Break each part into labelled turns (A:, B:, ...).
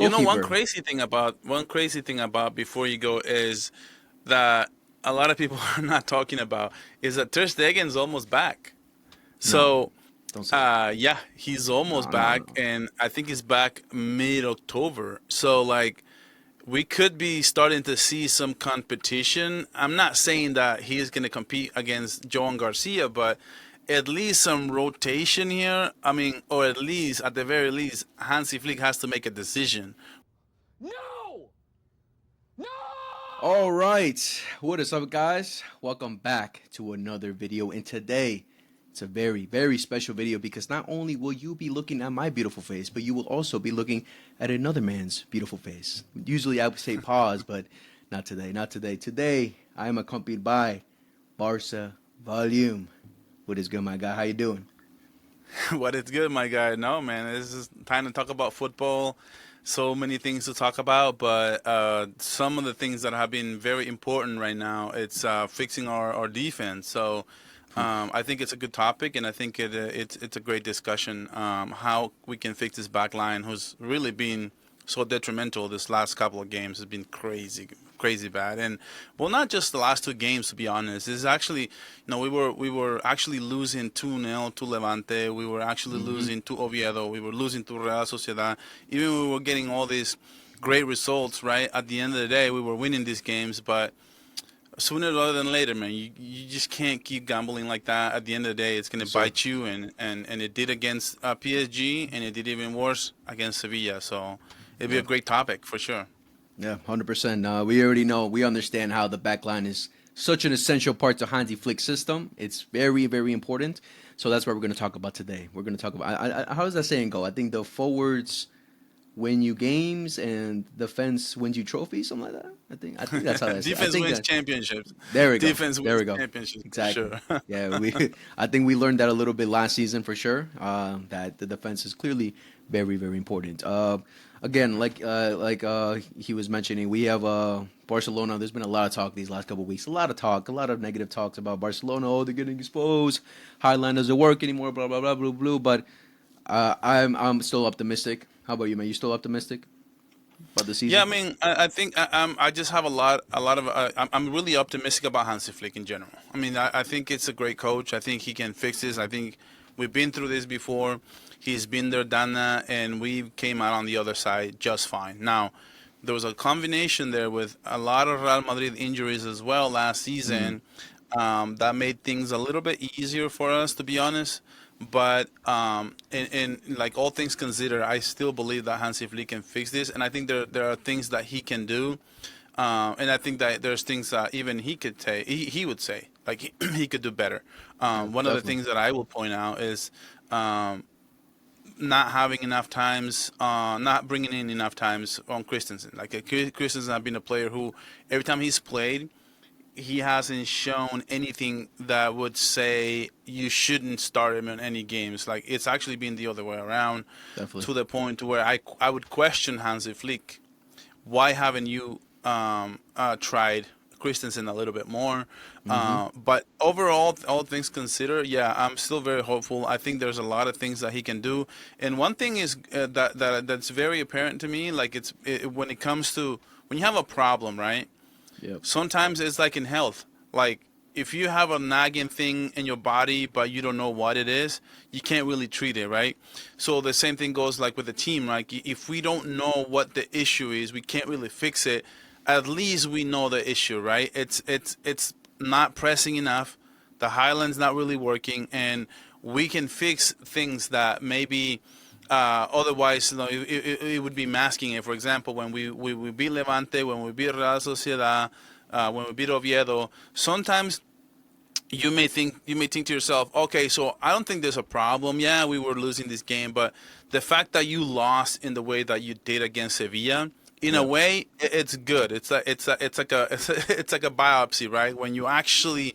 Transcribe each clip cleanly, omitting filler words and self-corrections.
A: You know,
B: goalkeeper.
A: one crazy thing about before you go is that a lot of people are not talking about is that Ter Stegen's almost back.
B: No,
A: So,
B: don't say that.
A: yeah, he's almost
B: No, no,
A: back,
B: no.
A: and I think he's back mid-October. So, like, we could be starting to see some competition. I'm not saying that he is going to compete against Joan Garcia, but at least some rotation here. I mean, or at least, at the very least, Hansi Flick has to make a decision.
C: No! No!
B: All right. What is up, guys? Welcome back to another video. And today, it's a very, very special video because not only will you be looking at my beautiful face, but you will also be looking at another man's beautiful face. Usually I would say pause, but not today, not today. Today, I am accompanied by Barca Volume. What is good, my guy? How you doing?
A: What is good, my guy? No, man, this is time to talk about football. So many things to talk about, but some of the things that have been very important right now, it's fixing our defense. So I think it's a good topic, and I think it's a great discussion. How we can fix this back line, who's really been so detrimental this last couple of games, has been crazy, crazy bad. And well, not just the last two games, to be honest. It's actually, we were actually losing 2-0 to Levante. We were actually
B: Mm-hmm.
A: losing to Oviedo. We were losing to Real Sociedad. Even we were getting all these great results, right? At the end of the day, we were winning these games, but sooner rather than later, man, you just can't keep gambling like that. At the end of the day, it's going
B: Yes,
A: to
B: sir.
A: bite you, and it did against PSG, and it did even worse against Sevilla. So it'd be a
B: Yeah.
A: great topic for sure.
B: Yeah, 100%. We already know, we understand how the back line is such an essential part to Hansi Flick's system. It's very, very important. So that's what we're going to talk about today. We're going to talk about, how does that saying go? I think the forwards win you games and defense wins you trophies, something like that. I think that's how that's. I
A: Defense
B: think
A: wins
B: that.
A: championships.
B: There we go.
A: Defense
B: There
A: wins
B: we go.
A: championships for
B: Exactly.
A: sure.
B: Yeah, I think we learned that a little bit last season for sure. That the defense is clearly very, very important. Again, he was mentioning, we have Barcelona. There's been a lot of talk these last couple of weeks. A lot of talk, a lot of negative talks about Barcelona. Oh, they're getting exposed. Highline doesn't work anymore. Blah blah blah blah blah. But I'm still optimistic. How about you, man? You still optimistic about the
A: Yeah, I
B: season?
A: mean, I think I just have a lot of. I'm really optimistic about Hansi Flick in general. I mean, I think it's a great coach. I think he can fix this. I think we've been through this before. He's been there, done that, and we came out on the other side just fine. Now, there was a combination there with a lot of Real Madrid injuries as well last
B: Mm,
A: season, that made things a little bit easier for us, to be honest. But in like all things considered, I still believe that Hansi Flick can fix this, and I think there are things that he can do, and I think that there's things that even he could say he would say like he could do better.
B: yeah,
A: One of the
B: definitely.
A: things that I will point out is um, not having enough times, not bringing in enough times on Christensen. Like Christensen has been a player who every time he's played, he hasn't shown anything that would say you shouldn't start him in any games. Like it's actually been the other way around,
B: Definitely.
A: to the point where I would question Hansi Flick. Why haven't you tried Christensen a little bit more?
B: Mm-hmm.
A: But overall, all things considered, yeah, I'm still very hopeful. I think there's a lot of things that he can do, and one thing is that's very apparent to me. Like when it comes to when you have a problem, right?
B: Yep.
A: Sometimes it's like in health. Like if you have a nagging thing in your body but you don't know what it is, you can't really treat it, right? So the same thing goes like with the team. Like if we don't know what the issue is, we can't really fix it. At least we know the issue, right? It's not pressing enough. The Highland's not really working, and we can fix things that maybe otherwise, it would be masking it. For example, when we beat Levante, when we beat Real Sociedad, when we beat Oviedo, sometimes you may think to yourself, okay, so I don't think there's a problem. Yeah, we were losing this game, but the fact that you lost in the way that you did against Sevilla, in a
B: Yep.
A: way, it's good. It's like a biopsy, right? When you actually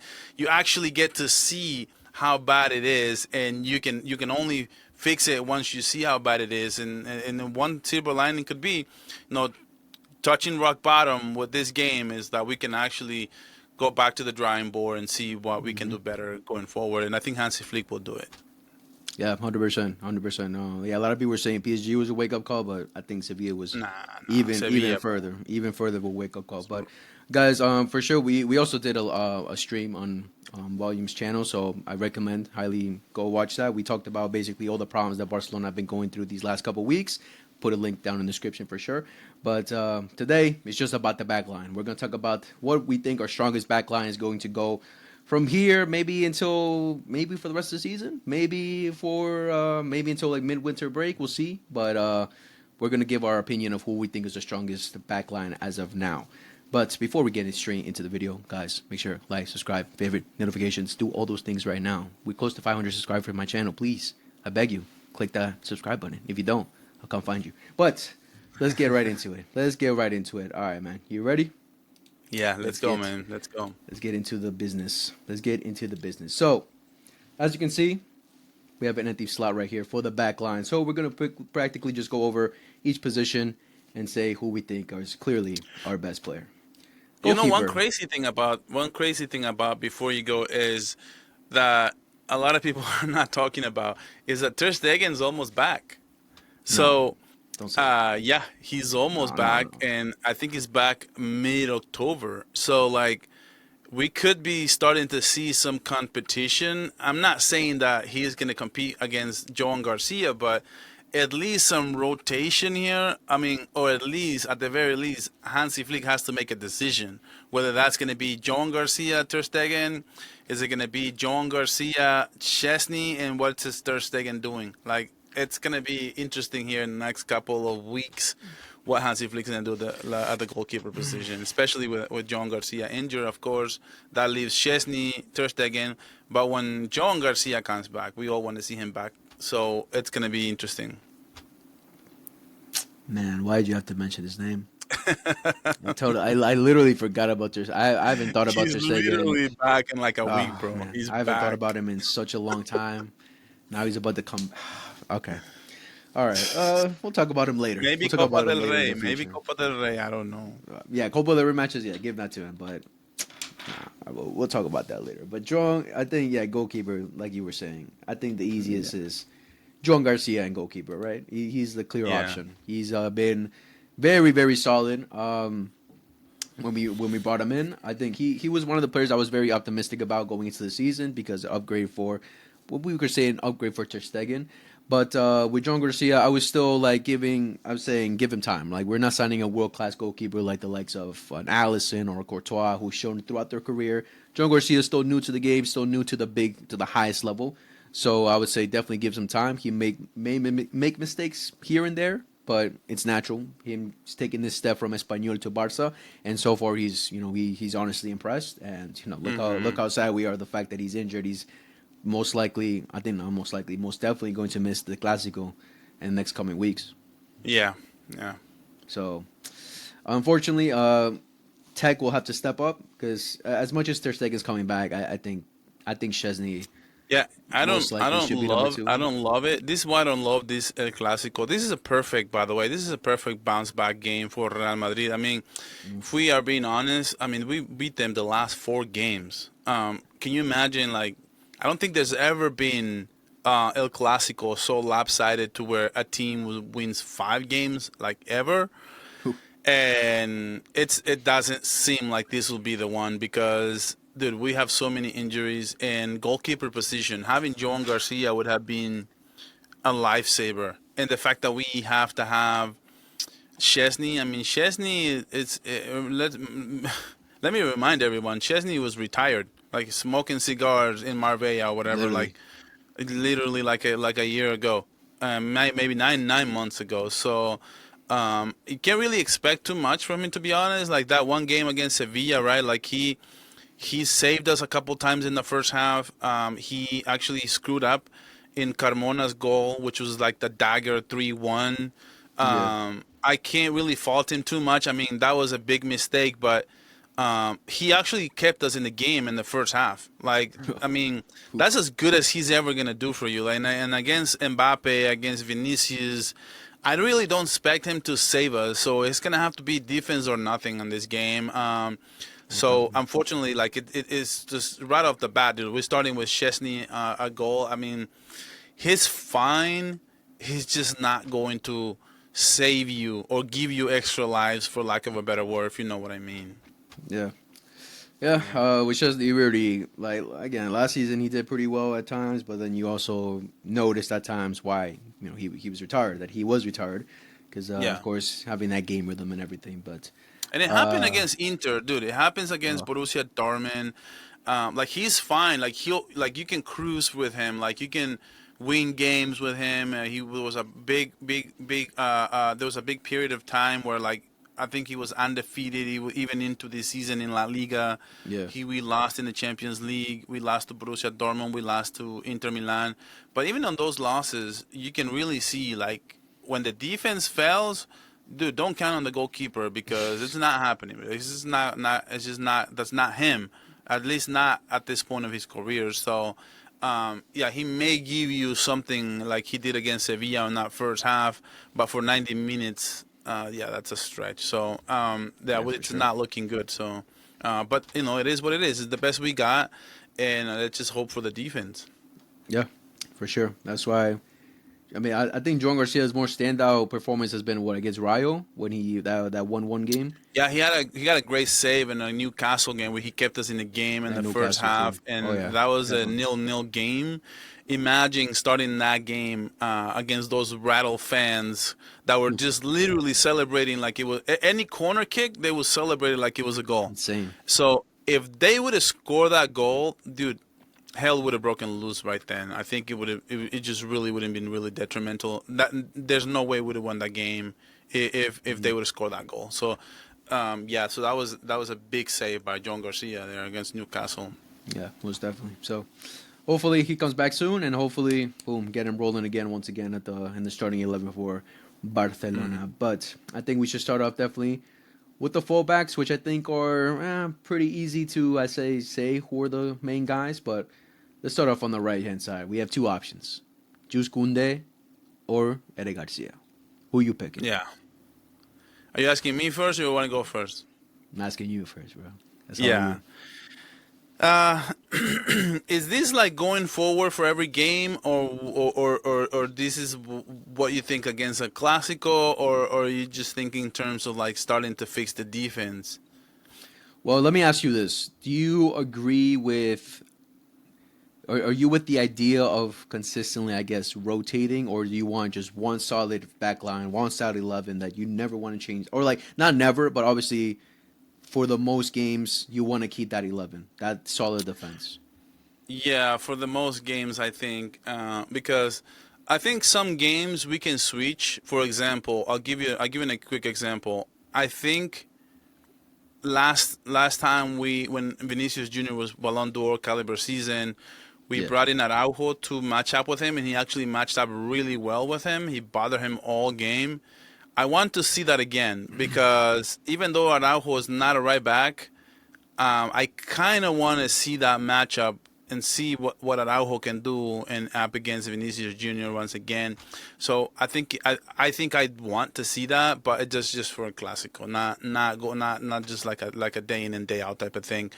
A: get to see how bad it is, and you can only fix it once you see how bad it is. And one silver lining could be, touching rock bottom with this game is that we can actually go back to the drawing board and see what we can
B: Mm-hmm.
A: do better going forward. And I think Hansi Flick will do it.
B: Yeah, 100%, 100%. Yeah, a lot of people were saying PSG was a wake up call, but I think Sevilla was
A: Nah,
B: even
A: Sevilla, bro.
B: further, even further of a wake up call. But
A: So,
B: guys, for sure, we also did a stream on Volume's channel, so I recommend highly go watch that. We talked about basically all the problems that Barcelona have been going through these last couple weeks. Put a link down in the description for sure. But today it's just about the back line. We're gonna talk about what we think our strongest back line is going to go from here, maybe until maybe for the rest of the season, maybe until like midwinter break. We'll see, but we're gonna give our opinion of who we think is the strongest back line as of now. But before we get straight into the video, guys, make sure like, subscribe, favorite, notifications, do all those things right now. We're close to 500 subscribers for my channel. Please, I beg you, click that subscribe button. If you don't, I'll come find you. But let's get right into it. Let's get right into it. All right, man. You ready?
A: yeah, let's go, man. Let's go.
B: Let's get into the business. Let's get into the business. So, as you can see, we have an empty slot right here for the back line. So we're going to practically just go over each position and say who we think is clearly our best player.
A: You know, one
B: Goalkeeper.
A: crazy thing about before you go is that a lot of people are not talking about is that Ter Stegen's almost back. So,
B: Don't say that.
A: yeah, he's almost
B: No, no,
A: back,
B: no.
A: and I think he's back mid-October. So, like, we could be starting to see some competition. I'm not saying that he's going to compete against Joan Garcia, but at least some rotation here. I mean, or at least, at the very least, Hansi Flick has to make a decision whether that's going to be Joan Garcia, Ter Stegen. Is it going to be Joan Garcia, Chesney, and what's his Ter Stegen doing? Like, it's going to be interesting here in the next couple of weeks what Hansi Flick's going to do at the goalkeeper position, especially with Joan Garcia injured, of course. That leaves Chesney, Ter Stegen. But when Joan Garcia comes back, we all want to see him back. So it's going to be interesting.
B: Man, why did you have to mention his name? I literally forgot about Ter. I haven't thought about
A: He's
B: Ter Stegen.
A: literally back in like a week,
B: Oh,
A: bro.
B: man.
A: He's
B: I haven't thought
A: back.
B: about him in such a long time. Now he's about to come. Okay. All right. We'll talk about him later.
A: Maybe
B: We'll talk
A: Copa
B: about him
A: del
B: later
A: Rey.
B: in the
A: Maybe
B: future.
A: Copa del Rey. I don't know.
B: Yeah, Copa del Rey matches. Yeah, give that to him. But we'll talk about that later. But Joan, I think goalkeeper, like you were saying, I think the easiest is Joan Garcia and goalkeeper. Right? He's the clear
A: Yeah.
B: option. He's been very very solid. When we brought him in, I think he was one of the players I was very optimistic about going into the season because upgrade for what we could say an upgrade for Ter Stegen. But with Joan Garcia, I was still like I was saying give him time. Like we're not signing a world class goalkeeper like the likes of an Allison or a Courtois who's shown throughout their career. Joan Garcia is still new to the game, still new to the highest level. So I would say definitely give him time. He may make mistakes here and there, but it's natural. Him taking this step from Espanyol to Barca, and so far he's honestly impressed. And look how sad we are the fact that he's injured. He's most likely, I think not most likely, most definitely going to miss the Clásico in the next coming weeks.
A: Yeah. Yeah.
B: So unfortunately, Tech will have to step up because as much as Ter Stegen's coming back, I think Chesney.
A: Yeah, I
B: Most likely should be number two.
A: don't love it. This is why I don't love this El Clásico. This is a perfect, by the way, this is a perfect bounce back game for Real Madrid. I mean, if we are being honest, I mean, we beat them the last 4 games. Can you imagine, like, I don't think there's ever been El Clásico so lopsided to where a team wins 5 games, like, ever. And it doesn't seem like this will be the one because, dude, we have so many injuries and goalkeeper position. Having Joan Garcia would have been a lifesaver. And the fact that we have to have Chesney, I mean, Chesney, let me remind everyone, Chesney was retired, like smoking cigars in Marbella or whatever, literally like a year ago, maybe nine months ago. So you can't really expect too much from him, to be honest. Like that one game against Sevilla, right? Like he saved us a couple times in the first half. He actually screwed up in Carmona's goal, which was like the dagger 3-1. I can't really fault him too much. I mean, that was a big mistake, but he actually kept us in the game in the first half. Like, I mean, that's as good as he's ever going to do for you. Like, and against Mbappe, against Vinicius, I really don't expect him to save us. So it's going to have to be defense or nothing in this game. So unfortunately, like it is just right off the bat, dude. We're starting with Chesney a goal. I mean, he's fine. He's just not going to save you or give you extra lives, for lack of a better word, if you know what I mean.
B: Yeah. Yeah, which is the really like again last season he did pretty well at times, but then you also noticed at times why he was retired, that he was retired because
A: Yeah.
B: of course having that game rhythm and everything. But
A: And it happened
B: uh,
A: against Inter, dude. It happens against
B: uh
A: Borussia Dortmund. Like he's fine. Like you can cruise with him. Like you can win games with him. He was a big. There was a big period of time where like I think he was undefeated. Even into this season in La Liga.
B: yeah,
A: We lost in the Champions League. We lost to Borussia Dortmund. We lost to Inter Milan. But even on those losses, you can really see like when the defense fails, dude, don't count on the goalkeeper because it's not happening. It's just not. It's just not. That's not him. At least not at this point of his career. So, yeah, he may give you something like he did against Sevilla in that first half, but for 90 minutes, yeah, that's a stretch. So, yeah,
B: yeah, for
A: it's
B: sure.
A: not looking good. So, but it is what it is. It's the best we got, and let's just hope for the defense.
B: Yeah, for sure. That's why. I mean, I think Joan Garcia's more standout performance has been what against Rayo when he that 1-1 game
A: Yeah, he got a great save in a Newcastle game where he kept us in the game in
B: and
A: the first
B: Newcastle too.
A: half,
B: Oh
A: and
B: yeah,
A: that was a
B: definitely.
A: 0-0 game. Imagine starting that game against those rattle fans that were just literally celebrating like it was any corner kick. They would celebrate it like it was a goal.
B: Insane.
A: So if they would have scored that goal, dude, hell would have broken loose right then. I think it would have. It just really would have been really detrimental. That there's no way we would have won that game if they would have scored that goal. So, yeah. So that was a big save by John Garcia there against Newcastle.
B: Yeah, most definitely. So hopefully he comes back soon, and hopefully, boom, get him rolling again once again at the in the starting 11 for Barcelona. But I think we should start off definitely with the fullbacks, which I think are pretty easy to say who are the main guys. But let's start off on the right hand side. We have two options: Juice Koundé or Ede Garcia. Who you picking?
A: Yeah. Are you asking me first, or you want to go first?
B: I'm asking you first, bro. That's all
A: Yeah.
B: you.
A: Is this like going forward for every game, or this is what you think against a Clásico, or are you just thinking in terms of like starting to fix the defense?
B: Well, let me ask you this: do you agree with? Are you with the idea of consistently, I guess, rotating, or do you want just one solid back line, one solid 11 that you never want to change, or like not never, but obviously for the most games you want to keep that 11, that solid defense?
A: Yeah, for the most games, I think, because I think some games we can switch. For example, I'll give you a quick example. I think last time when Vinicius Jr. was Ballon d'Or caliber season, we
B: Yeah.
A: brought in Araujo to match up with him, and he actually matched up really well with him. He bothered him all game. I want to see that again because even though Araujo is not a right back, I kind of want to see that matchup and see what Araujo can do and up against Vinicius Jr. once again. So I think I'd want to see that, but it just for a Clásico, not just like a day in and day out type of thing.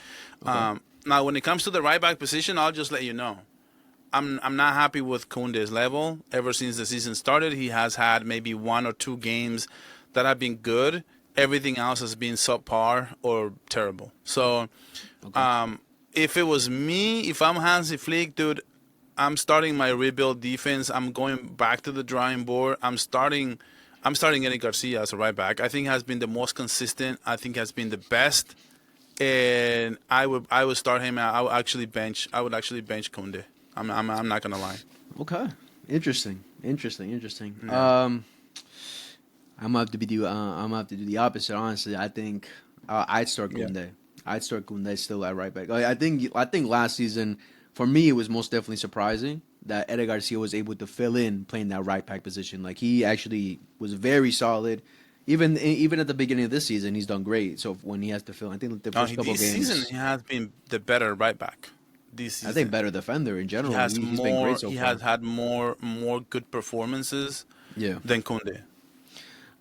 B: Okay.
A: Now when it comes to the right back position, I'll just let you know. I'm not happy with Koundé's level. Ever since the season started, he has had maybe one or two games that have been good. Everything else has been subpar or terrible. So,
B: Okay.
A: if it was me, if I'm Hansi Flick, dude, I'm starting my rebuild defense. I'm going back to the drawing board. I'm starting Eric Garcia as a right back. I think has been the most consistent. I think has been the best, and I would start him. I would actually bench Koundé. I'm not gonna lie.
B: Okay. Interesting.
A: Yeah.
B: I'm gonna have to do the opposite. Honestly, I think I'd start
A: Yeah.
B: Koundé. I'd start Koundé still at right back. I think last season for me it was most definitely surprising that Eder Garcia was able to fill in playing that right back position. Like he actually was very solid. Even at the beginning of this season, he's done great. So when he has to fill, I think the first couple
A: This season
B: games,
A: he has been the better right back. This
B: I think
A: season
B: better defender in
A: he
B: general.
A: has
B: He's been
A: more.
B: great so
A: He
B: far.
A: has had more good performances
B: Yeah,
A: than Koundé.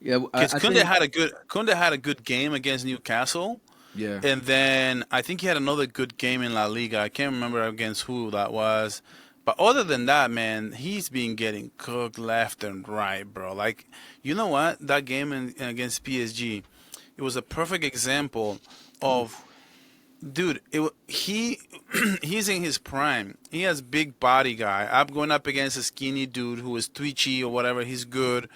B: yeah.
A: Because
B: I
A: Koundé
B: think
A: had a good game against Newcastle,
B: yeah.
A: and then I think he had another good game in La Liga. I can't remember against who that was, But other than that, man, he's been getting cooked left and right, bro. Like, you know what? That game against PSG, it was a perfect example of, dude. He's in his prime. He has big body guy. I'm going up against a skinny dude who is twitchy or whatever. He's good.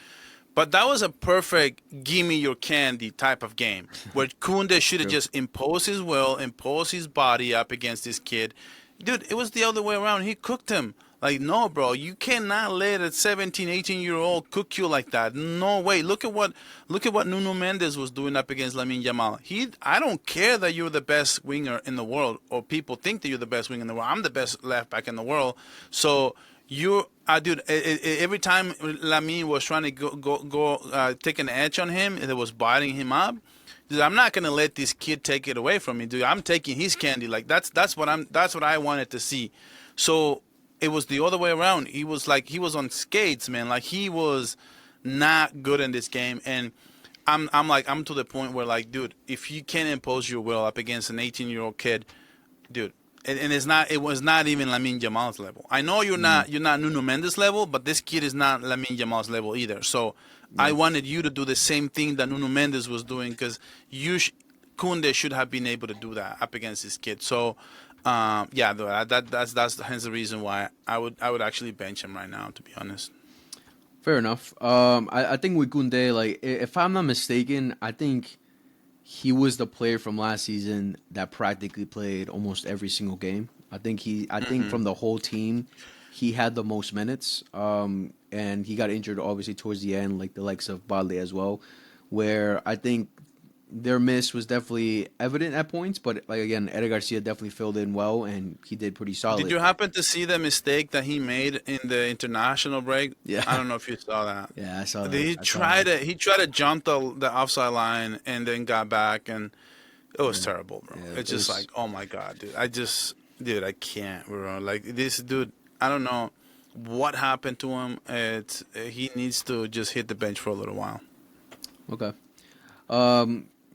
A: But that was a perfect gimme your candy type of game where Kunde should have
B: True.
A: just imposed his will, imposed his body up against this kid. Dude, it was the other way around. He cooked him. Like, no, bro, you cannot let a 17, 18-year-old cook you like that. No way. Look at what Nuno Mendes was doing up against Lamine Yamal. I don't care that you're the best winger in the world, or people think that you're the best winger in the world. I'm the best left back in the world. So dude, every time Lamine was trying to go take an edge on him, it was biting him up. Dude, I'm not gonna let this kid take it away from me, dude. I'm taking his candy. Like that's what I wanted to see. So it was the other way around. He was on skates, man. Like he was not good in this game, and I'm to the point where, like, dude, if you can't impose your will up against an 18-year-old kid, dude. And it was not even Lamine Yamal's level. I know you're not Nuno Mendes level, but this kid is not Lamine Yamal's level either. So I wanted you to do the same thing that Nuno Mendes was doing, because Kunde should have been able to do that up against this kid. So yeah, that's hence the reason why I would actually bench him right now, to be honest.
B: Fair enough. I think with Kunde, like, if I'm not mistaken, I think he was the player from last season that practically played almost every single game. I think from the whole team, he had the most minutes. And he got injured obviously towards the end, like the likes of Balde as well, where I think their miss was definitely evident at points. But like again, Eder Garcia definitely filled in well, and he did pretty solid.
A: Did you happen to see the mistake that he made in the international break?
B: Yeah.
A: I don't know if you saw that.
B: Yeah, I saw that.
A: He tried to jump the offside line and then got back, and it was terrible, bro.
B: Yeah,
A: It's just like, oh my god, dude. I can't, bro. Like, this dude, I don't know what happened to him. He needs to just hit the bench for a little while.
B: Okay.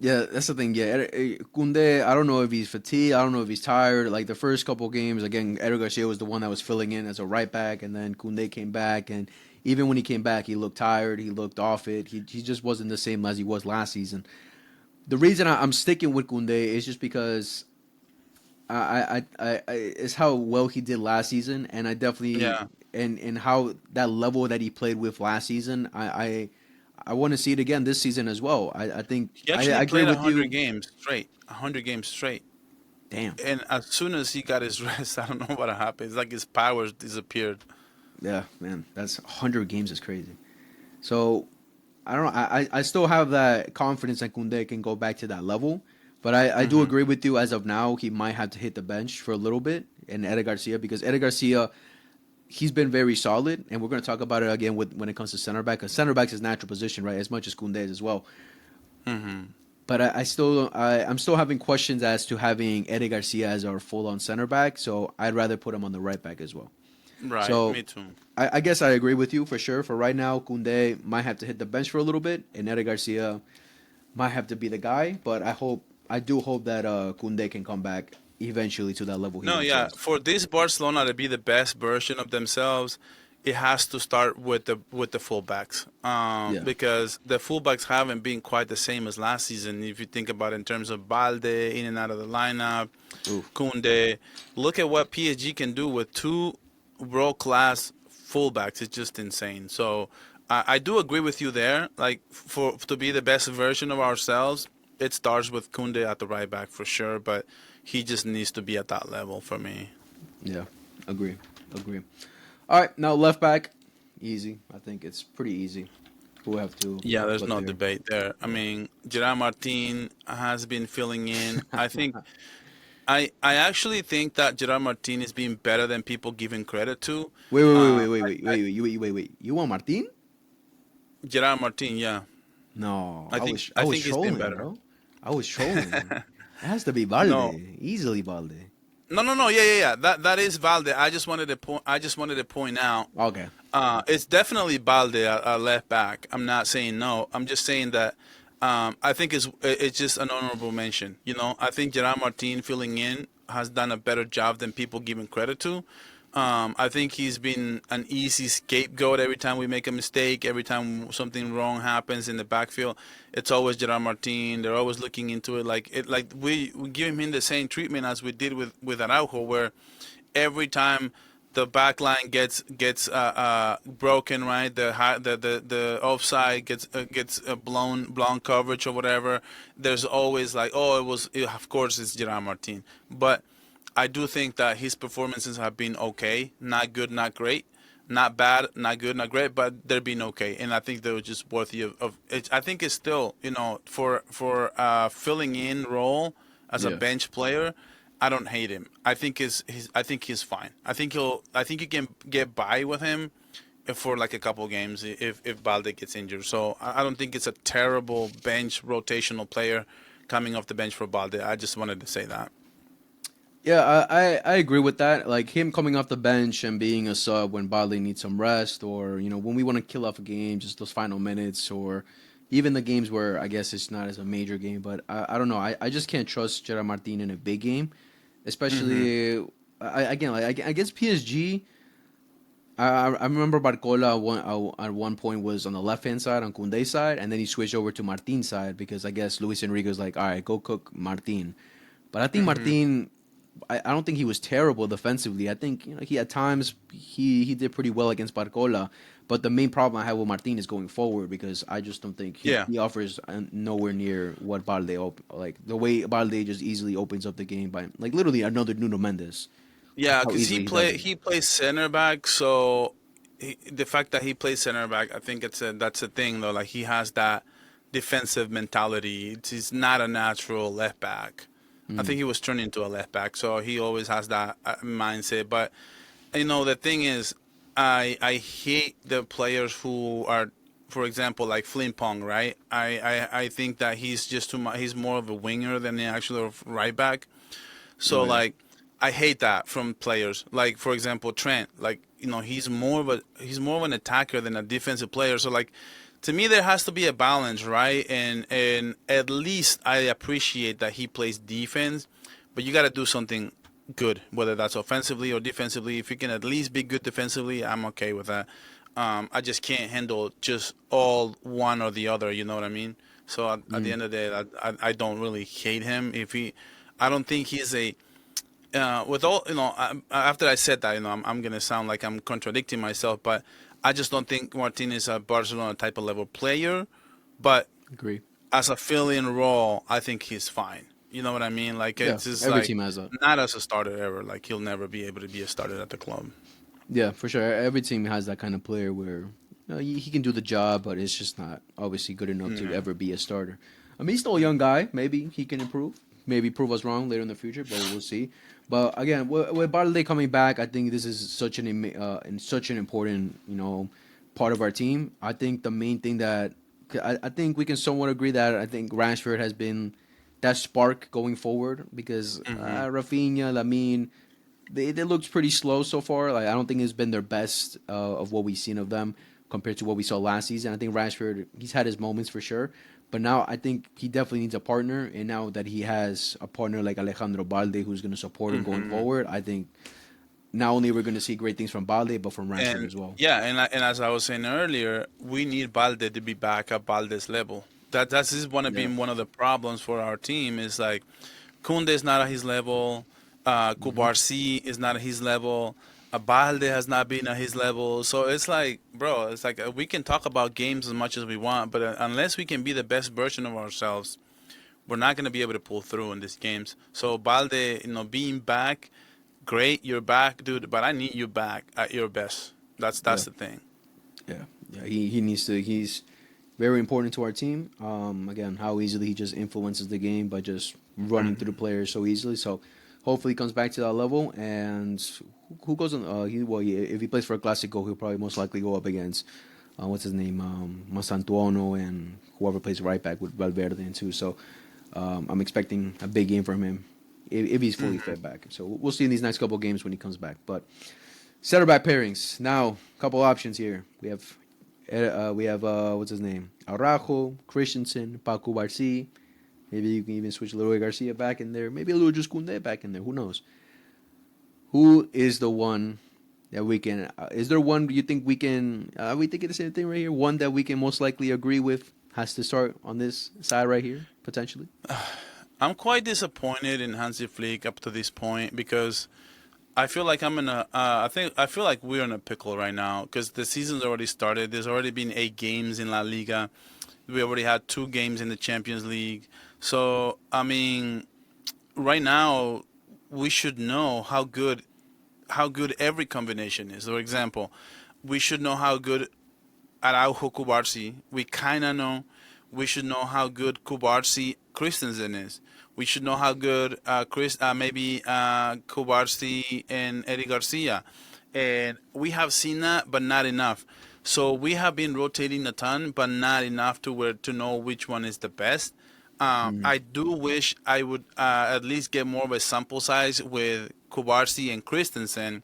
B: Yeah, that's the thing. Yeah, Kunde, I don't know if he's fatigued. I don't know if he's tired. Like the first couple of games, again, Eder Garcia was the one that was filling in as a right back, and then Kunde came back, and even when he came back, he looked tired. He looked off it. He just wasn't the same as he was last season. The reason I'm sticking with Kunde is just because I it's how well he did last season, and I definitely and how that level that he played with last season, I want to see it again this season as well. I think
A: He actually
B: I agree
A: played
B: with
A: 100
B: you.
A: games straight. 100 games straight.
B: Damn.
A: And as soon as he got his rest, I don't know what happened. It's like his powers disappeared.
B: Yeah, man, that's 100 games is crazy. So I don't know. I still have that confidence that Kunde can go back to that level, but I do agree with you. As of now, he might have to hit the bench for a little bit, and Eder Garcia, because Eder Garcia, he's been very solid, and we're going to talk about it again when it comes to center back, because center back's his natural position, right, as much as Kunde is as well. But I'm still having questions as to having Eder Garcia as our full-on center back, so I'd rather put him on the right back as well.
A: Right,
B: So
A: me too.
B: I guess I agree with you for sure. For right now, Kunde might have to hit the bench for a little bit, and Eder Garcia might have to be the guy. But I do hope that Kunde can come back eventually to that level.
A: No, yeah. For this Barcelona to be the best version of themselves, it has to start with the fullbacks. Because the fullbacks haven't been quite the same as last season. If you think about it in terms of Balde in and out of the lineup, Kunde. Look at what PSG can do with two world-class fullbacks. It's just insane. So I do agree with you there. Like, to be the best version of ourselves, it starts with Kunde at the right back for sure. But he just needs to be at that level for me.
B: Yeah, agree. All right, now left back, easy. I think it's pretty easy. We'll have to.
A: Yeah, there's
B: put
A: no
B: there.
A: debate there. I mean, Gerard Martin has been filling in. I think, I actually think that Gerard Martin is being better than people give him credit to.
B: Wait. You want Martin?
A: Gerard Martin, yeah.
B: No,
A: I
B: I
A: think
B: was
A: he's been
B: trolling,
A: better.
B: bro. I was trolling. It has to be Balde,
A: No.
B: easily Balde.
A: No. Yeah. That is Valde. I just wanted to point out.
B: Okay.
A: It's definitely Balde at left back. I'm not saying no. I'm just saying that I think it's just an honorable mention. You know, I think Gerard Martin filling in has done a better job than people give him credit to. I think he's been an easy scapegoat every time we make a mistake, every time something wrong happens in the backfield. It's always Gerard Martin. They're always looking into it. Like we give him the same treatment as we did with Araujo, where every time the back line gets broken, right? The offside gets blown coverage or whatever. There's always like, oh, of course it's Gerard Martin, but I do think that his performances have been okay, not good, not great, not bad, not good, not great, but they've been okay, and I think they were just worthy of it. I think it's still, for filling in role as a
B: Yeah.
A: bench player. I don't hate him. I think he's fine. I think you can get by with him for like a couple games if Balde gets injured. So I don't think it's a terrible bench rotational player coming off the bench for Balde. I just wanted to say that.
B: Yeah, I agree with that. Like him coming off the bench and being a sub when Bodley needs some rest, or when we want to kill off a game, just those final minutes, or even the games where I guess it's not as a major game. But I don't know. I just can't trust Gerard Martin in a big game,
A: Hmm.
B: especially again. Like I guess PSG. I remember Barcola at one point was on the left hand side on Koundé's side, and then he switched over to Martin's side because I guess Luis Enrique was like, all right, go cook Martin. But I think
A: Hmm.
B: Martin, I don't think he was terrible defensively. I think he at times he did pretty well against Barcola. But the main problem I have with Martin is going forward because I just don't think
A: Yeah.
B: he offers nowhere near what Balde like the way Balde just easily opens up the game by like literally another Nuno Mendes.
A: Yeah,
B: How
A: because
B: easily he does it.
A: he plays center back, so the fact that he plays center back, I think that's a thing though. Like he has that defensive mentality. He's not a natural left back. I think
B: Mm,
A: he was turned into a left back, so he always has that mindset. But the thing is, I hate the players who are, for example, like Flimpong, right? I think that he's just too much. He's more of a winger than the actual right back. So
B: oh yeah.
A: like I hate that from players. Like for example, Trent. Like he's more of an attacker than a defensive player. So like to me there has to be a balance, right? And at least I appreciate that he plays defense, but you got to do something good, whether that's offensively or defensively. If you can at least be good defensively, I'm okay with that. I just can't handle just all one or the other. You know what I mean? So at the
B: Mm,
A: end of the day, I don't really hate him. I don't think he's a with all after I said that, I'm gonna sound like I'm contradicting myself, but I just don't think Martin is a Barcelona type of level player. But
B: agree.
A: as a fill-in role, I think he's fine. You know what I mean? Like
B: Yeah,
A: it's just
B: every
A: like
B: team has that.
A: not as a starter ever. Like he'll never be able to be a starter at the club.
B: Yeah, for sure. Every team has that kind of player where he can do the job, but it's just not obviously good enough to
A: Hmm.
B: ever be a starter. I mean, he's still a young guy. Maybe he can improve. Maybe prove us wrong later in the future, but we'll see. But again, with Barley coming back, I think this is such an important part of our team. I think the main thing that I think we can somewhat agree that I think Rashford has been that spark going forward because
A: Hmm.
B: Rafinha, Lamine, they looked pretty slow so far. Like I don't think it's been their best of what we've seen of them compared to what we saw last season. I think Rashford he's had his moments for sure, but now I think he definitely needs a partner. And now that he has a partner like Alejandro Balde who's going to support him going
A: Hmm.
B: forward, I think not only we're going to see great things from Balde but from Rashford
A: And
B: as well.
A: yeah, and as I was saying earlier, we need Balde to be back at Balde's level. That's is one of
B: Yeah.
A: being one of the problems for our team is like Kunde is not at his level,
B: Hmm.
A: Kubarsi is not at his level, Balde has not been at his level. So it's like, bro, it's like we can talk about games as much as we want, but unless we can be the best version of ourselves, we're not going to be able to pull through in these games. So Balde, being back, great, you're back, dude, but I need you back at your best.
B: Yeah.
A: That's the thing.
B: Yeah. Yeah. He needs to. He's very important to our team. Again, how easily he just influences the game by just running through the
A: Hmm.
B: players so easily. So hopefully he comes back to that level. And who goes on? If he plays for a Clásico, he'll probably most likely go up against what's his name, Masantuono, and whoever plays right back with Valverde and too. So I'm expecting a big game from him if he's fully
A: Hmm.
B: fit back. So we'll see in these next couple of games when he comes back. But center back pairings. Now, couple options here. We have what's his name? Araujo, Christensen, Paco Barci. Maybe you can even switch Leroy Garcia back in there. Maybe a little just Koundé back in there. Who knows? Who is the one? that we can? Is there one you think we can? We thinking the same thing right here. One that we can most likely agree with has to start on this side right here potentially.
A: I'm quite disappointed in Hansi Flick up to this point because I feel like I'm in a. I feel like we're in a pickle right now because the season's already started. There's already been 8 games in La Liga. We already had 2 games in the Champions League. So I mean, right now we should know how good every combination is. For example, we should know how good Araujo Kubarsi. We kind of know. We should know how good Kubarsi Christensen is. We should know how good maybe Kubarsi and Eddie Garcia. And we have seen that, but not enough. So we have been rotating a ton, but not enough to know which one is the best. I do wish I would at least get more of a sample size with Kubarsi and Christensen,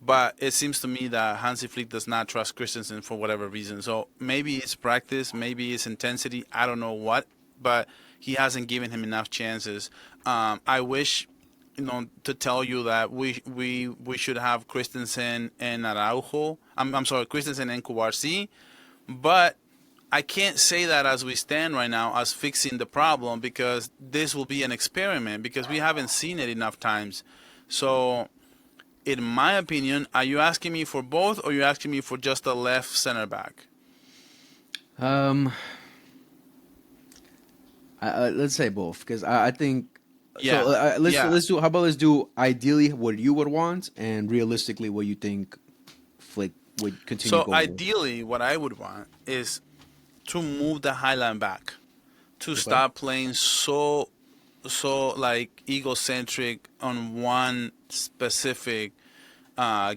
A: but it seems to me that Hansi Flick does not trust Christensen for whatever reason. So maybe it's practice, maybe it's intensity, I don't know what, but he hasn't given him enough chances. I wish, to tell you that we should have Christensen and Araujo. I'm sorry, Christensen and Kubarsi, but I can't say that as we stand right now as fixing the problem because this will be an experiment because we haven't seen it enough times. So, in my opinion, are you asking me for both or are you asking me for just a left center back?
B: Um, let's say both because I think.
A: Yeah,
B: So
A: yeah.
B: let's do. How about let's do ideally what you would want and realistically what you think Flick would continue
A: So
B: going with.
A: ideally, what I would want is to move the Highline back, to
B: Okay.
A: stop playing so like egocentric on one specific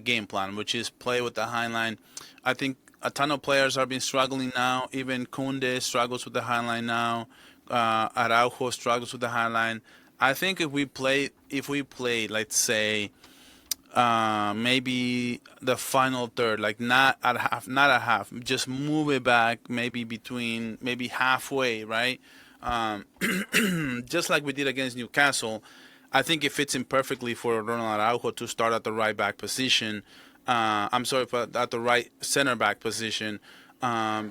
A: game plan, which is play with the high line. I think a ton of players have been struggling now. Even Kunde struggles with the high line now. Araujo struggles with the high line. I think if we play, let's say, maybe the final third, like not at half, just move it back, maybe halfway, right? Um, just like we did against Newcastle, I think it fits in perfectly for Ronald Araujo to start at the right back position. I'm sorry, but at the right center back position,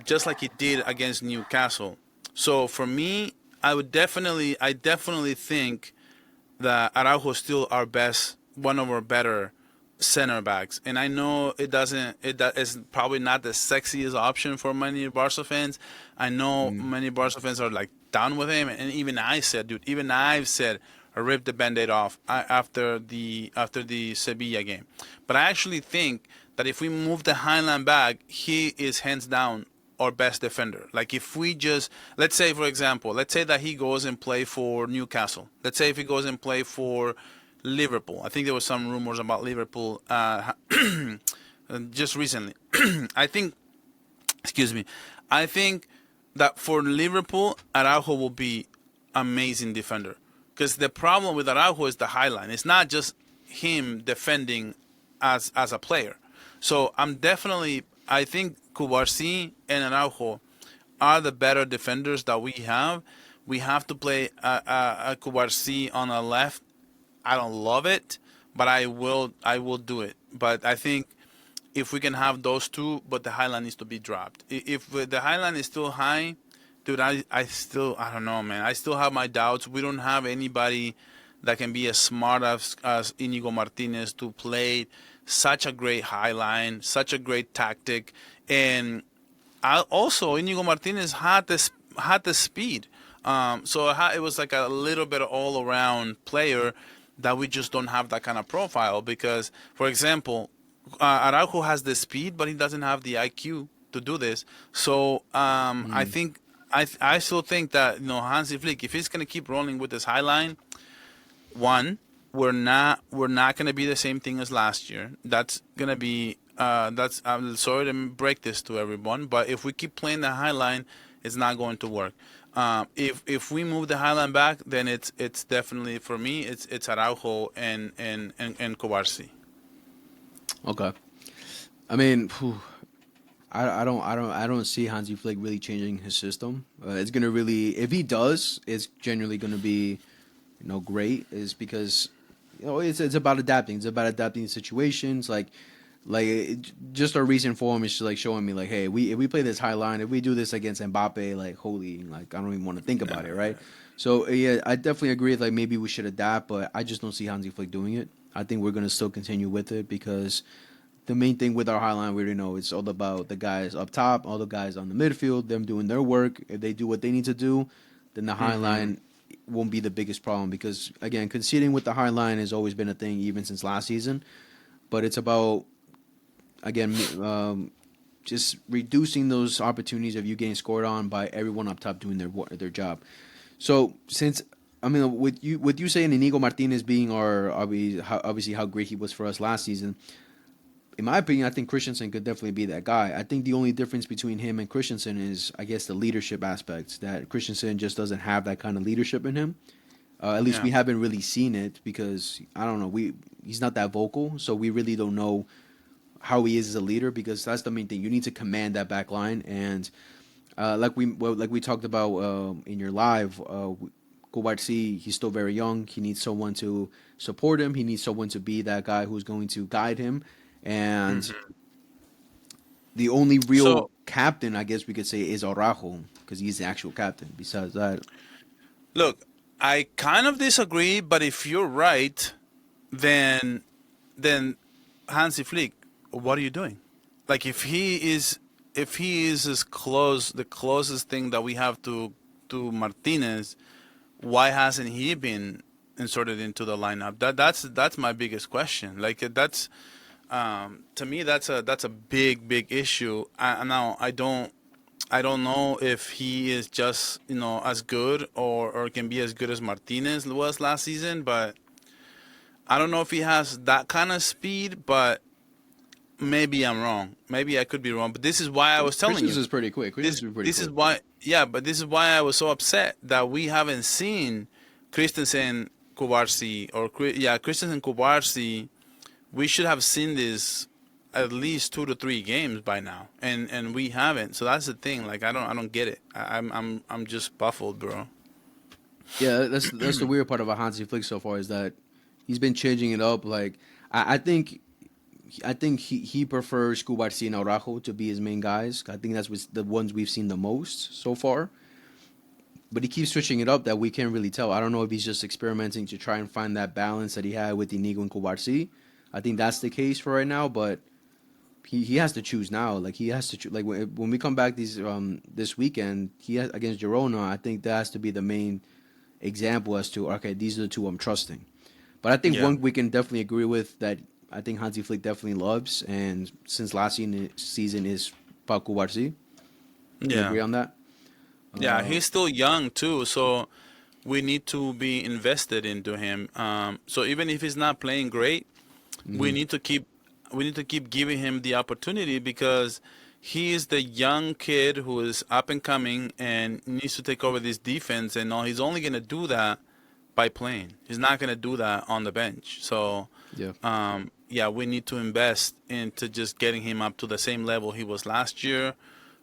A: just like he did against Newcastle. So for me, I definitely think that Araujo is still our best, one of our better center backs. And I know it's probably not the sexiest option for many Barca fans. I know many Barca fans are like down with him, and even I said, dude, even I've said, I ripped the band-aid off after the Sevilla game. But I actually think that if we move the Highland back, he is hands down our best defender. Like if we just, let's say for example, let's say that he goes and play for Newcastle. Let's say if he goes and play for Liverpool. I think there was some rumors about Liverpool just recently. I think, excuse me, I think that for Liverpool, Araujo will be amazing defender. Because the problem with Araujo is the high line. It's not just him defending as a player. So I think Cubarsí and Araujo are the better defenders that we have. We have to play Cubarsí on the left. I don't love it, but I will do it. But I think if we can have those two, but the high line needs to be dropped. If the high line is still high, dude, I don't know, man. I still have my doubts. We don't have anybody that can be as smart as Inigo Martinez to play such a great high line, such a great tactic, and also Inigo Martinez had the speed. So it was like a little bit all around player that we just don't have that kind of profile because, for example, Araujo has the speed, but he doesn't have the IQ to do this. So I think I still think that Hansi Flick, if he's gonna keep rolling with this high line, one, we're not gonna be the same thing as last year. That's gonna be I'm sorry to break this to everyone, but if we keep playing the high line, it's not going to work. If we move the high line back, then it's definitely for me it's Araujo and Kovarsi.
B: Okay. I mean, I don't see Hansi Flick really changing his system. It's gonna really, if he does, it's generally gonna be, great. Is because, it's about adapting. It's about adapting to situations. Like, like just our recent form is like showing me like, hey, if we play this high line, if we do this against Mbappe, like holy, like I don't even want to think about it, right? So yeah, I definitely agree. Like maybe we should adapt, but I just don't see Hansi Flick doing it. I think we're gonna still continue with it because the main thing with our high line, we already know it's all about the guys up top, all the guys on the midfield, them doing their work. If they do what they need to do, then the high line won't be the biggest problem because again, conceding with the high line has always been a thing even since last season. But it's about again just reducing those opportunities of you getting scored on by everyone up top doing their job. So since I mean with you saying Inigo Martinez being our obviously how great he was for us last season, in my opinion, I think Christensen could definitely be that guy. I think the only difference between him and Christensen is, I guess, the leadership aspects. That Christensen just doesn't have that kind of leadership in him. At least we haven't really seen it because I don't know. He's not that vocal, so we really don't know how he is as a leader. Because that's the main thing. You need to command that back line, and like we talked about in your live, Kubarsi, he's still very young. He needs someone to support him. He needs someone to be that guy who's going to guide him. And the only real captain, I guess we could say, is Araujo because he's the actual captain. Besides that,
A: Look, I kind of disagree, but if you're right, then Hansi Flick, what are you doing? Like if he is as close, the closest thing that we have to Martinez, why hasn't he been inserted into the lineup? That's my biggest question. Like that's to me that's a big issue. Now I don't know if he is just as good or can be as good as Martinez was last season, but I don't know if he has that kind of speed. But maybe I'm wrong. Maybe I could be wrong. But this is why I was telling you.
B: Christensen's pretty quick.
A: This is why, yeah. But this is why I was so upset that we haven't seen Christensen, Kubarsi, Christensen, Kubarsi. We should have seen this at least 2 to 3 games by now, and we haven't. So that's the thing. Like I don't get it. I'm just baffled, bro.
B: Yeah, that's the weird part about Hansi Flick so far is that he's been changing it up. Like I think he prefers Kubarsi and Araujo to be his main guys. I think that's the ones we've seen the most so far. But he keeps switching it up that we can't really tell. I don't know if he's just experimenting to try and find that balance that he had with Inigo and Kubarsi. I think that's the case for right now, but he has to choose now. Like he has to choose. Like when we come back this weekend, against Girona. I think that has to be the main example as to okay, these are the two I'm trusting. But I think one we can definitely agree with that. I think Hansi Flick definitely loves, and since last season is Pau Kubarsi. You agree on that?
A: Yeah, he's still young too, so we need to be invested into him. So even if he's not playing great, we need to keep giving him the opportunity because he is the young kid who is up and coming and needs to take over this defense. And he's only gonna do that by playing. He's not gonna do that on the bench. So we need to invest into just getting him up to the same level he was last year.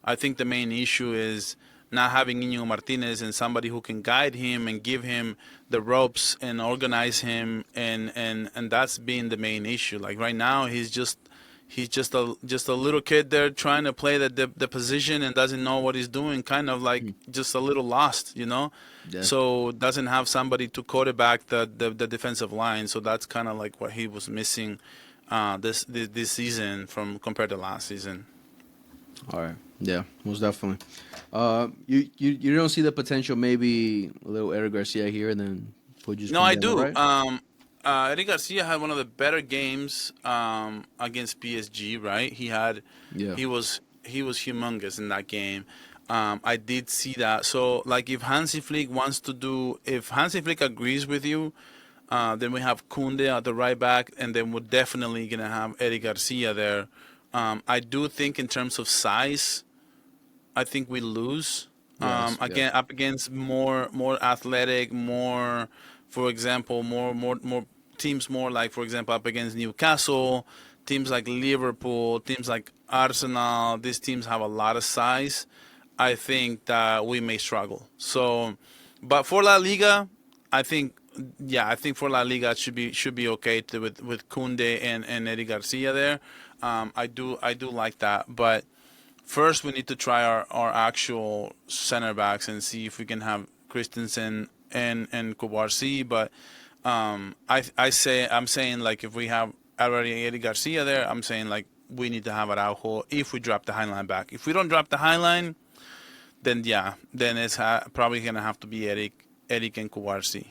A: I think the main issue is not having Inigo Martinez and somebody who can guide him and give him the ropes and organize him, and that's been the main issue. Like right now, he's just a little kid there trying to play the position and doesn't know what he's doing, kind of like just a little lost, Yeah. So doesn't have somebody to quarterback the defensive line. So that's kind of like what he was missing this season from compared to last season.
B: All right. Yeah, most definitely. You don't see the potential, maybe a little Eric Garcia here, and then Puig.
A: No, I do. Right? Eric Garcia had one of the better games against PSG. Right, he was humongous in that game. I did see that. So, like, if Hansi Flick agrees with you, then we have Koundé at the right back, and then we're definitely gonna have Eric Garcia there. I do think in terms of size, I think we lose. Up against more athletic, more, for example, more teams, more like, for example, up against Newcastle, teams like Liverpool, teams like Arsenal. These teams have a lot of size. I think that we may struggle. So, but for La Liga, I think for La Liga it should be okay with Koundé and Eddie Garcia there. I do like that, but first we need to try our actual center backs and see if we can have Christensen and Kubarsi. But I'm saying like if we have already Eddie Garcia there, I'm saying like we need to have Araujo if we drop the high line back. If we don't drop the high line, then yeah, then it's probably gonna have to be Eric and Kubarsi.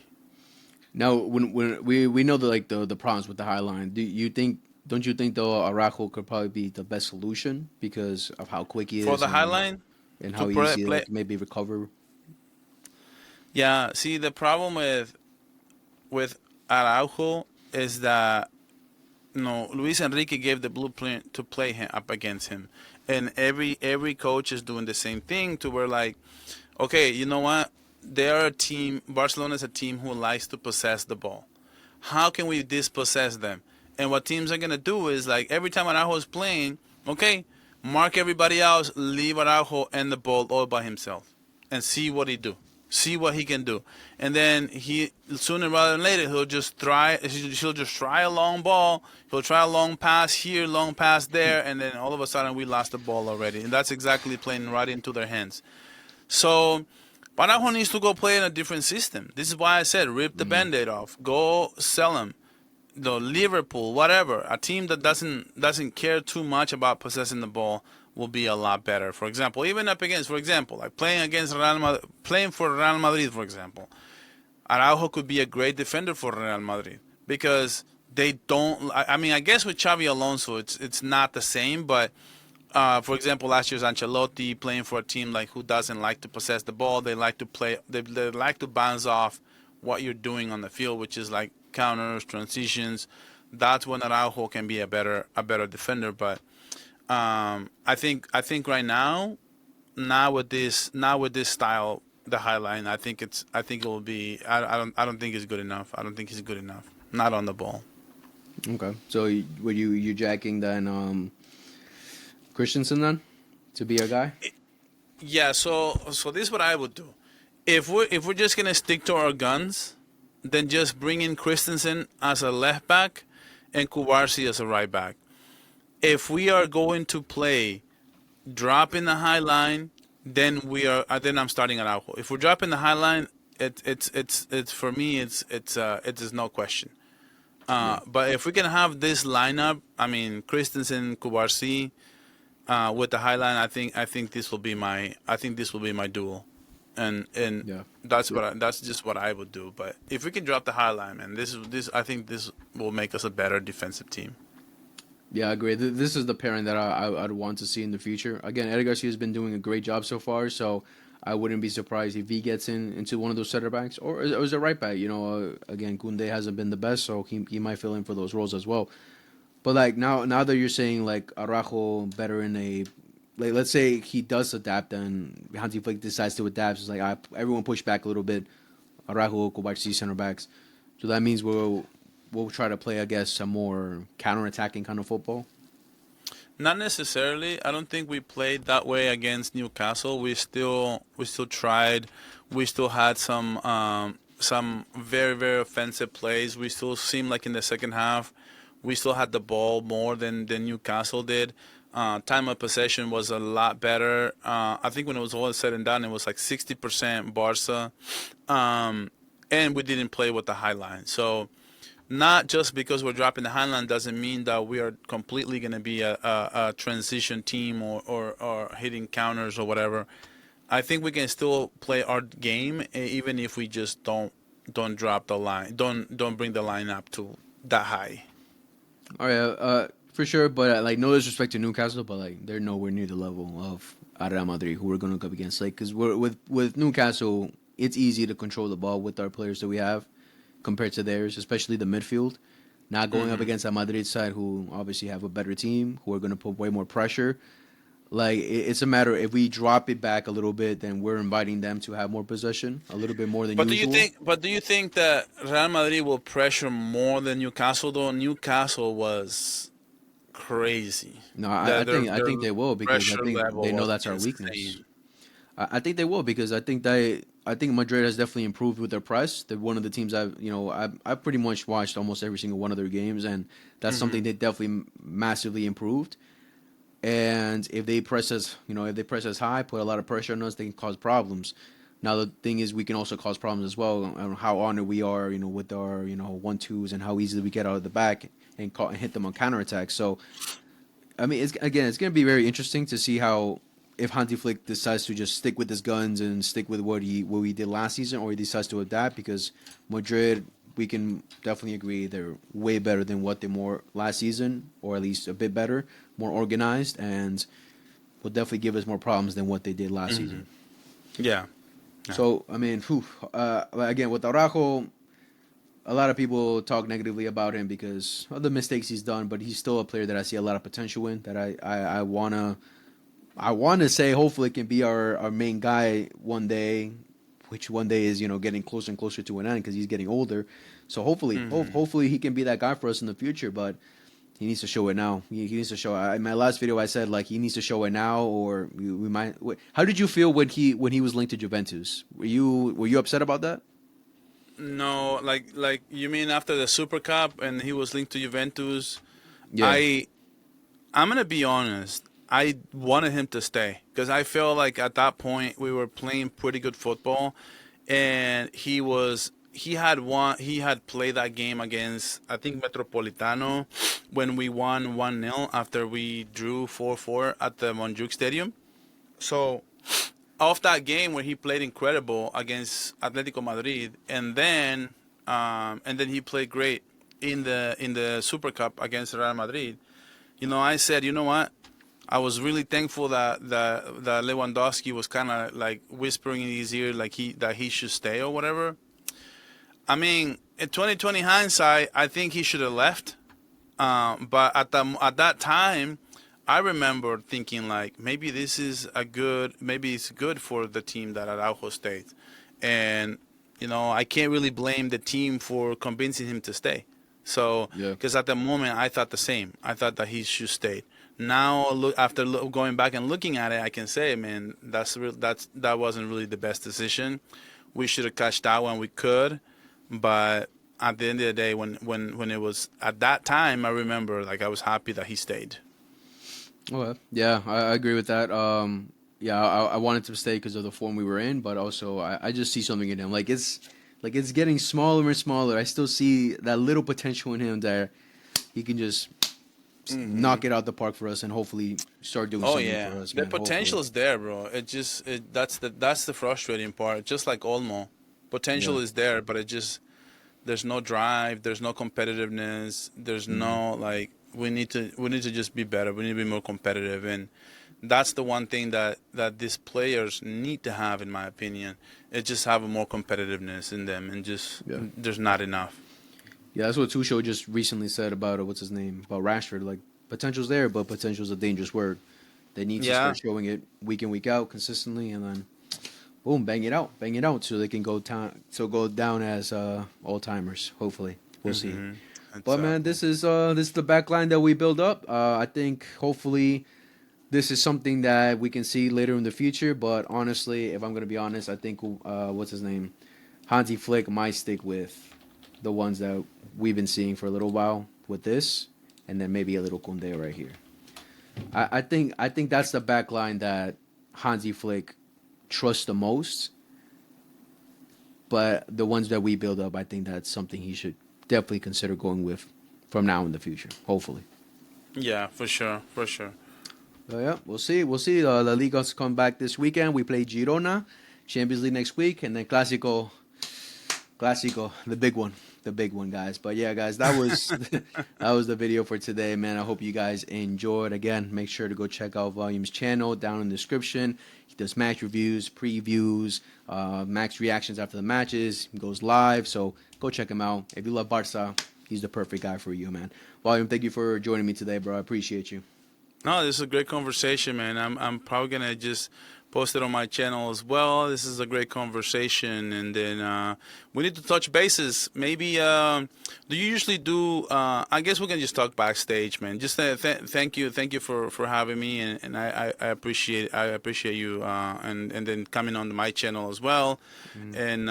B: Now, when we know the problems with the high line, don't you think though Araujo could probably be the best solution because of how quick he
A: For
B: is
A: the high line
B: and
A: to
B: how easy like maybe recover?
A: Yeah, see the problem with Araujo is that Luis Enrique gave the blueprint to play him up against him, and every coach is doing the same thing to where like, okay, you know what? They are a team. Barcelona is a team who likes to possess the ball. How can we dispossess them? And what teams are gonna do is like every time Araujo is playing, okay, mark everybody else, leave Araujo and the ball all by himself, and see what he do. See what he can do, and then he sooner rather than later he'll just try. He'll just try a long ball. He'll try a long pass here, long pass there, and then all of a sudden we lost the ball already, and that's exactly playing right into their hands. So Araujo needs to go play in a different system. This is why I said rip the Band-Aid off. Go sell him. Liverpool, whatever. A team that doesn't care too much about possessing the ball will be a lot better. For example, even up against, for example, like playing for Real Madrid, for example. Araujo could be a great defender for Real Madrid because they don't. I mean, I guess with Xavi Alonso, it's not the same, but. For example, last year's Ancelotti playing for a team like who doesn't like to possess the ball. They like to play. They like to bounce off what you're doing on the field, which is like counters, transitions. That's when Araujo can be a better defender. But I think right now with this style, the high line, I think it will be. I don't think it's good enough. I don't think he's good enough. Not on the ball.
B: Okay, so were you jacking then Christensen then to be a guy?
A: Yeah, so this is what I would do. If we're just gonna stick to our guns, then just bring in Christensen as a left back and Kubarsi as a right back. If we are going to play dropping the high line, then I'm starting Araujo. If we're dropping the high line, it's for me it's is no question. But if we can have this lineup, I mean Christensen, Kubarsi. With the high line, I think this will be my duel, and
B: Yeah.
A: that's just what I would do. But if we can drop the high line, man, I think this will make us a better defensive team.
B: Yeah, I agree. This is the pairing that I'd want to see in the future. Again, Eddie Garcia has been doing a great job so far, so I wouldn't be surprised if he gets into one of those center backs or as a right back. Again, Koundé hasn't been the best, so he might fill in for those roles as well. But like now that you're saying like Araujo better in a like let's say he does adapt and Hansi Flick decides to adapt, it's like everyone push back a little bit. Araujo, Kovacic, center backs. So that means we'll try to play, I guess, a more counter-attacking kind of football.
A: Not necessarily. I don't think we played that way against Newcastle. We still tried. We still had some very very offensive plays. We still seemed like in the second half we still had the ball more than Newcastle did. Time of possession was a lot better. I think when it was all said and done, it was like 60% Barca, and we didn't play with the high line. So not just because we're dropping the high line doesn't mean that we are completely going to be a transition team or hitting counters or whatever. I think we can still play our game even if we just don't drop the line, don't bring the line up to that high.
B: All right, for sure. But like, no disrespect to Newcastle, but like, they're nowhere near the level of Real Madrid, who we're going to go up against. Like, because with Newcastle, it's easy to control the ball with our players that we have compared to theirs, especially the midfield. Not going up against a Madrid side, who obviously have a better team, who are going to put way more pressure. Like, it's a matter if we drop it back a little bit, then we're inviting them to have more possession, a little bit more than usual.
A: Do you think that Real Madrid will pressure more than Newcastle? Though Newcastle was crazy.
B: No, I think they will because I think they know that's our weekness.
A: Insane.
B: I think they will because I think that I think Madrid has definitely improved with their press. They're one of the teams I've pretty much watched almost every single one of their games, and that's something they definitely massively improved. And if they press us, if they press us high, put a lot of pressure on us, they can cause problems. Now the thing is, we can also cause problems as well on how honored we are, with our 1-2s and how easily we get out of the back and hit them on counterattacks. So I mean, it's going to be very interesting to see how if Hansi Flick decides to just stick with his guns and stick with what we did last season, or he decides to adapt, because Madrid, we can definitely agree they're way better than what they were last season, or at least a bit better, more organized, and will definitely give us more problems than what they did last season.
A: Yeah.
B: So, I mean, again, with Araujo, a lot of people talk negatively about him because of the mistakes he's done, but he's still a player that I see a lot of potential in, that I wanna say hopefully can be our main guy one day, which one day is getting closer and closer to an end because he's getting older. So hopefully he can be that guy for us in the future, but he needs to show it now. He needs to show. In my last video, I said he needs to show it now, or we might. How did you feel when he was linked to Juventus? Were you upset about that?
A: No, like you mean after the Super Cup and he was linked to Juventus?
B: Yeah.
A: I'm gonna be honest. I wanted him to stay because I felt like at that point we were playing pretty good football, and he had played that game against, I think, Metropolitano, when we won 1-0 after we drew 4-4 at the Montjuic Stadium. So off that game where he played incredible against Atletico Madrid, and then he played great in the Super Cup against Real Madrid. I said, you know what? I was really thankful that Lewandowski was kind of like whispering in his ear that he should stay or whatever. I mean, in 2020 hindsight, I think he should have left. But at that time, I remember thinking maybe it's good for the team that Araujo stayed, and I can't really blame the team for convincing him to stay. So, because at the moment I thought the same. I thought that he should stay. Now, after going back and looking at it, I can say, man, that wasn't really the best decision. We should have cashed out when we could, but at the end of the day, when it was at that time, I remember I was happy that he stayed.
B: Okay. Yeah, I agree with that. I wanted to stay because of the form we were in, but also I just see something in him. It's getting smaller and smaller. I still see that little potential in him that he can just knock it out the park for us and hopefully start doing something for us.
A: The potential is there, bro. That's the frustrating part. Just like Olmo, potential is there, but there's no drive, there's no competitiveness, there's no we need to just be better. We need to be more competitive, and that's the one thing that these players need to have, in my opinion. It's just have a more competitiveness in them, and there's not enough.
B: Yeah, that's what Tuchel just recently said about about Rashford. Potential's there, but potential's a dangerous word. They need to start showing it week in, week out, consistently, and then boom, bang it out, so they can go down as all timers. Hopefully, we'll see. But man, this is the backline that we build up. I think hopefully this is something that we can see later in the future. But honestly, if I'm gonna be honest, I think Hansi Flick might stick with the ones that we've been seeing for a little while with this, and then maybe a little Koundé right here. I think that's the backline that Hansi Flick trusts the most. But the ones that we build up, I think that's something he should definitely consider going with from now in the future, hopefully.
A: Yeah, for sure.
B: Yeah, we'll see. La Liga's come back this weekend. We play Girona, Champions League next week, and then Clásico, the big one, guys. But yeah, guys, that was that was the video for today, man. I hope you guys enjoyed. Again, make sure to go check out Volume's channel down in the description. He does match reviews, previews, max reactions after the matches. He goes live, so go check him out. If you love Barca, he's the perfect guy for you, man. Volume, thank you for joining me today, bro. I appreciate you.
A: No, this is a great conversation, man. I'm probably gonna just post it on my channel as well. This is a great conversation, and then we need to touch bases. Maybe do you usually do? I guess we can just talk backstage, man. Just thank you for having me, and I appreciate you, and then coming on my channel as well, and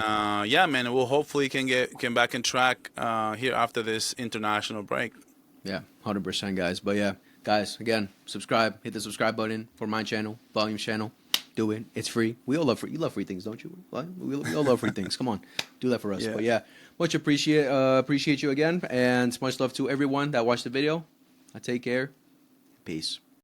A: yeah, man, we'll hopefully can get back in track here after this international break.
B: Yeah, 100%, guys. But yeah, guys, again, subscribe. Hit the subscribe button for my channel, Volume channel. Do it. It's free. We all love free. You love free things, don't you? We all love free things. Come on, do that for us.
A: Yeah.
B: But yeah, much appreciate you again, and much love to everyone that watched the video. Take care. Peace.